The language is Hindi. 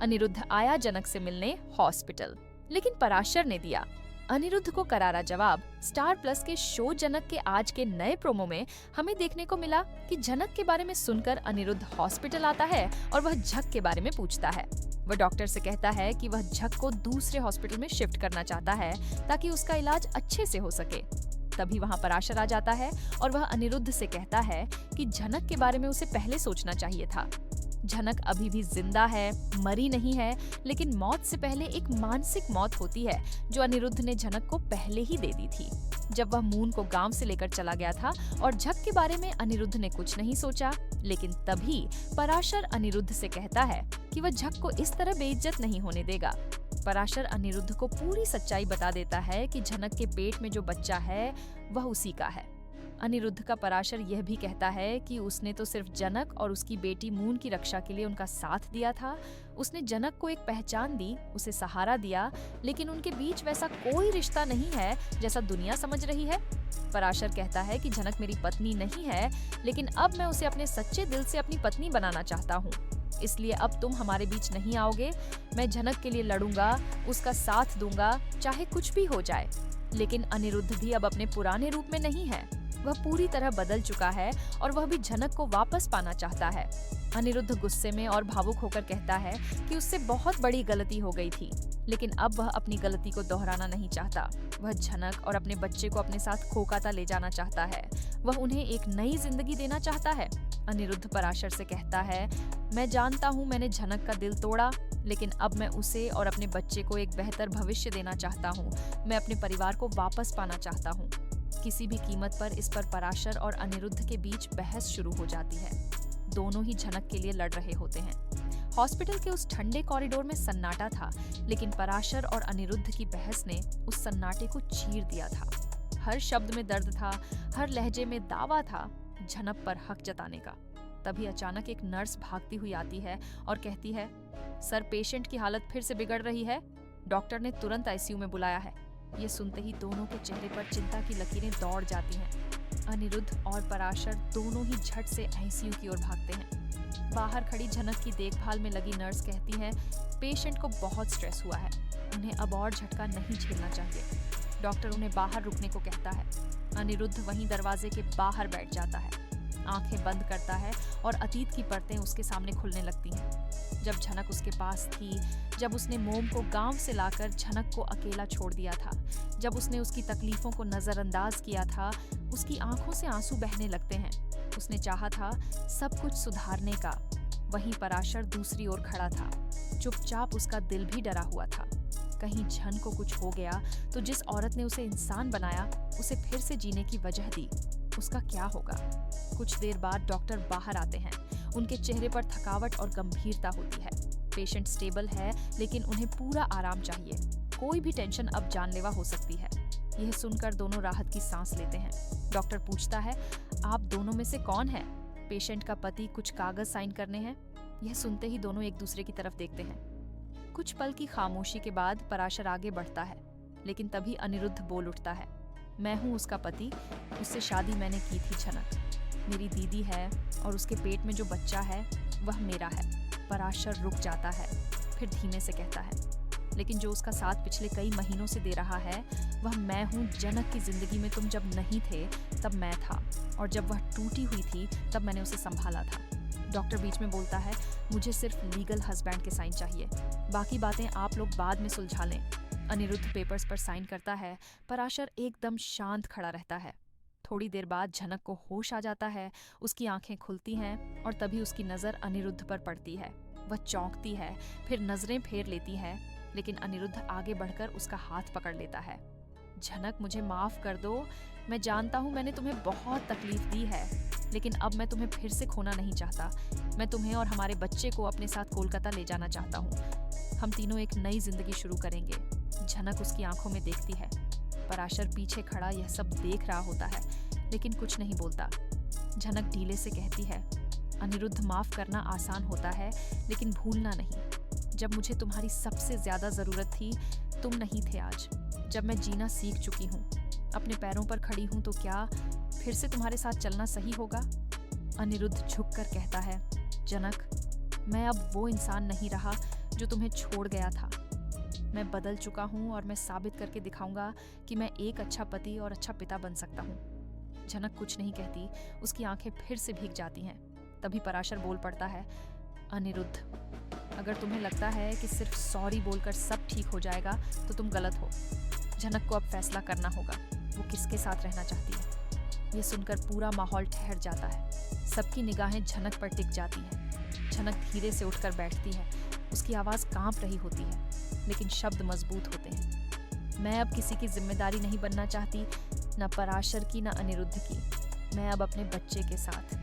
अनिरुद्ध आया जनक से मिलने हॉस्पिटल, लेकिन पराशर ने दिया अनिरुद्ध को करारा जवाब। स्टार प्लस के शो जनक के आज के नए प्रोमो में हमें देखने को मिला कि जनक के बारे में सुनकर अनिरुद्ध हॉस्पिटल आता है और वह झक के बारे में पूछता है। वह डॉक्टर से कहता है कि वह झक को दूसरे हॉस्पिटल में शिफ्ट करना चाहता है ताकि उसका इलाज अच्छे से हो सके। तभी वहाँ पराशर आ जाता है और वह अनिरुद्ध से कहता है कि झनक के बारे में उसे पहले सोचना चाहिए था। झनक अभी भी जिंदा है, मरी नहीं है, लेकिन मौत से पहले एक मानसिक मौत होती है जो अनिरुद्ध ने झनक को पहले ही दे दी थी। जब वह मून को गांव से लेकर चला गया था और झक के बारे में अनिरुद्ध ने कुछ नहीं सोचा, लेकिन तभी पराशर अनिरुद्ध से कहता है कि वह झक को इस तरह बेइज्जत नहीं होने देगा। पराशर अनिरुद्ध को पूरी सच्चाई बता देता है कि झनक के पेट में जो बच्चा है वह उसी का है। अनिरुद्ध का पराशर यह भी कहता है कि उसने तो सिर्फ जनक और उसकी बेटी मून की रक्षा के लिए उनका साथ दिया था। उसने जनक को एक पहचान दी, उसे सहारा दिया, लेकिन उनके बीच वैसा कोई रिश्ता नहीं है जैसा दुनिया समझ रही है। पराशर कहता है कि जनक मेरी पत्नी नहीं है, लेकिन अब मैं उसे अपने सच्चे दिल से अपनी पत्नी बनाना चाहता हूँ। इसलिए अब तुम हमारे बीच नहीं आओगे। मैं जनक के लिए लड़ूंगा, उसका साथ दूंगा, चाहे कुछ भी हो जाए। लेकिन अनिरुद्ध भी अब अपने पुराने रूप में नहीं है। वह पूरी तरह बदल चुका है और वह भी झनक को वापस पाना चाहता है। अनिरुद्ध गुस्से में और भावुक होकर कहता है कि उससे बहुत बड़ी गलती हो गई थी, लेकिन अब वह अपनी गलती को दोहराना नहीं चाहता। वह झनक और अपने बच्चे को अपने साथ कोलकाता ले जाना चाहता है। वह उन्हें एक नई जिंदगी देना चाहता है। अनिरुद्ध पराशर से कहता है, मैं जानता हूँ मैंने झनक का दिल तोड़ा, लेकिन अब मैं उसे और अपने बच्चे को एक बेहतर भविष्य देना चाहता हूँ। मैं अपने परिवार को वापस पाना चाहता हूँ। किसी भी कीमत पर इस पर पराशर और अनिरुद्ध के बीच बहस शुरू हो जाती है। दोनों ही झनक के लिए लड़ रहे होते हैं। हॉस्पिटल के उस ठंडे कॉरिडोर में सन्नाटा था, लेकिन पराशर और अनिरुद्ध की बहस ने उस सन्नाटे को चीर दिया था। हर शब्द में दर्द था, हर लहजे में दावा था झनक पर हक जताने का। तभी अचानक एक नर्स भागती हुई आती है और कहती है, सर पेशेंट की हालत फिर से बिगड़ रही है, डॉक्टर ने तुरंत आईसीयू में बुलाया है। ये सुनते ही दोनों के चेहरे पर चिंता की लकीरें दौड़ जाती हैं। अनिरुद्ध और पराशर दोनों ही झट से आईसीयू की ओर भागते हैं। बाहर खड़ी झनक की देखभाल में लगी नर्स कहती है, पेशेंट को बहुत स्ट्रेस हुआ है, उन्हें अब और झटका नहीं झेलना चाहिए। डॉक्टर उन्हें बाहर रुकने को कहता है। अनिरुद्ध वहीं दरवाजे के बाहर बैठ जाता है, आंखें बंद करता है और अतीत की परतें उसके सामने खुलने लगती हैं। जब झनक उसके पास थी, जब उसने मोम को गांव से लाकर झनक को अकेला छोड़ दिया था, जब उसने उसकी तकलीफों को नजरअंदाज किया था, उसकी आंखों से आंसू बहने लगते हैं। उसने चाहा था सब कुछ सुधारने का। वहीं पराशर दूसरी ओर खड़ा था, चुपचाप उसका दिल भी डरा हुआ था। कहीं झन को कुछ हो गया तो जिस औरत ने उसे इंसान बनाया, उसे फिर से जीने की वजह दी, उसका क्या होगा? कुछ देर बाद डॉक्टर बाहर आते हैं। उनके चेहरे पर थकावट और गंभीरता होती है। पेशेंट स्टेबल है, लेकिन उन्हें पूरा आराम चाहिए। कोई भी टेंशन अब जानलेवा हो सकती है। यह सुनकर दोनों राहत की सांस लेते हैं। डॉक्टर पूछता है, आप दोनों में से कौन है? पेशेंट का पति कुछ कागज साइन करने हैं। यह सुनते ही दोनों एक दूसरे की तरफ देखते हैं। कुछ पल की खामोशी के बाद पराशर आगे बढ़ता है, लेकिन तभी अनिरुद्ध बोल उठता है, मैं हूँ उसका पति, उससे शादी मैंने की थी झनक। मेरी दीदी है और उसके पेट में जो बच्चा है वह मेरा है। पराशर रुक जाता है, फिर धीमे से कहता है, लेकिन जो उसका साथ पिछले कई महीनों से दे रहा है वह मैं हूँ। जनक की जिंदगी में तुम जब नहीं थे तब मैं था, और जब वह टूटी हुई थी तब मैंने उसे संभाला था। डॉक्टर बीच में बोलता है, मुझे सिर्फ लीगल हस्बैंड के साइन चाहिए, बाकी बातें आप लोग बाद में सुलझा लें। अनिरुद्ध पेपर्स पर साइन करता है। पराशर एकदम शांत खड़ा रहता है। थोड़ी देर बाद झनक को होश आ जाता है, उसकी आंखें खुलती हैं और तभी उसकी नज़र अनिरुद्ध पर पड़ती है। वह चौंकती है, फिर नजरें फेर लेती है, लेकिन अनिरुद्ध आगे बढ़कर उसका हाथ पकड़ लेता है। झनक, मुझे माफ कर दो, मैं जानता हूँ मैंने तुम्हें बहुत तकलीफ दी है, लेकिन अब मैं तुम्हें फिर से खोना नहीं चाहता। मैं तुम्हें और हमारे बच्चे को अपने साथ कोलकाता ले जाना चाहता हूँ। हम तीनों एक नई जिंदगी शुरू करेंगे। झनक उसकी आंखों में देखती है। पराशर पीछे खड़ा यह सब देख रहा होता है, लेकिन कुछ नहीं बोलता। झनक ढीले से कहती है, अनिरुद्ध, माफ करना आसान होता है, लेकिन भूलना नहीं। जब मुझे तुम्हारी सबसे ज्यादा जरूरत थी, तुम नहीं थे आज। जब मैं जीना सीख चुकी हूँ, अपने पैरों पर खड़ी हूँ, तो क्या फिर से तुम्हारे साथ चलना सही होगा? अनिरुद्ध झुककर कहता है, जनक, मैं अब वो इंसान नहीं रहा जो तुम्हें छोड़ गया था। मैं बदल चुका हूँ और मैं साबित करके दिखाऊंगा कि मैं एक अच्छा पति और अच्छा पिता बन सकता हूँ। जनक कुछ नहीं कहती, उसकी आंखें फिर से भीग जाती हैं। तभी पराशर बोल पड़ता है, अनिरुद्ध, अगर तुम्हें लगता है कि सिर्फ सॉरी बोलकर सब ठीक हो जाएगा तो तुम गलत हो। जनक को अब फैसला करना होगा, वो किसके साथ रहना चाहती है। ये सुनकर पूरा माहौल ठहर जाता है। सबकी निगाहें जनक पर टिक जाती हैं। जनक धीरे से उठकर बैठती है। उसकी आवाज़ कांप रही होती है, लेकिन शब्द मजबूत होते हैं। मैं अब किसी की जिम्मेदारी नहीं बनना चाहती, ना पराशर की, ना अनिरुद्ध की। मैं अब अपने बच्चे के साथ,